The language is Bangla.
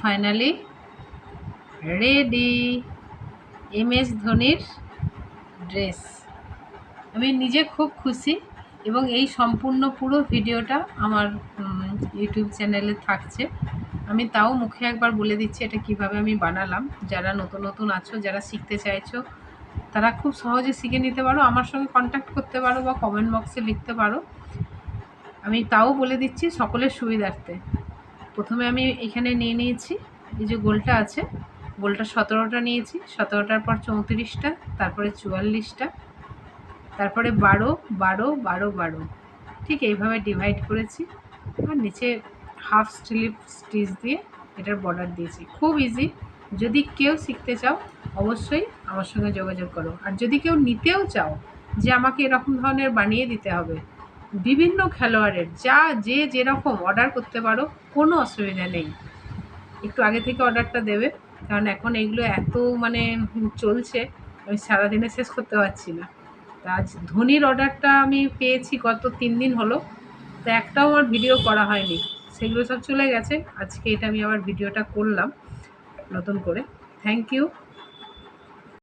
Finally ready. MS ধোনির ড্রেস। আমি নিজে খুব খুশি এবং এই সম্পূর্ণ পুরো ভিডিওটা আমার ইউটিউব চ্যানেলে থাকছে। আমি তাও মুখে একবার বলে দিচ্ছি এটা কিভাবে আমি বানালাম। যারা নতুন নতুন আছো, যারা শিখতে চাইছো, তারা খুব সহজে শিখে নিতে পারো। আমার সঙ্গে কন্ট্যাক্ট করতে পারো বা কমেন্ট বক্সে লিখতে পারো। আমি তাও বলে দিচ্ছি সকলের সুবিধার্থে। প্রথমে আমি এখানে নিয়ে নিয়েছি, এই যে গোলটা আছে, গোলটা 17টা নিয়েছি। 17টার পর 34টা, তারপরে 44টা, তারপরে 12, 12, 12, 12, ঠিক এইভাবে ডিভাইড করেছি। আর নিচে হাফ স্লিপ স্টিচ দিয়ে এটার বর্ডার দিয়েছি। খুব ইজি। যদি কেউ শিখতে চাও অবশ্যই আমার সঙ্গে যোগাযোগ করো। আর যদি কেউ নিতেও চাও যে আমাকে এরকম ধরনের বানিয়ে দিতে হবে, বিভিন্ন খেলোয়াড়ের যে যেরকম অর্ডার করতে পারো, কোনো অসুবিধা নেই। একটু আগে থেকে অর্ডারটা দেবে, কারণ এখন এইগুলো এত চলছে, আমি সারাদিনে শেষ করতে পারছি না। তা আজ ধোনির অর্ডারটা আমি পেয়েছি গত 3 দিন হলো, তো একটাও আমার ভিডিও করা হয়নি, সেগুলো সব চলে গেছে। আজকে এটা আমি আবার ভিডিওটা করলাম নতুন করে। Thank you.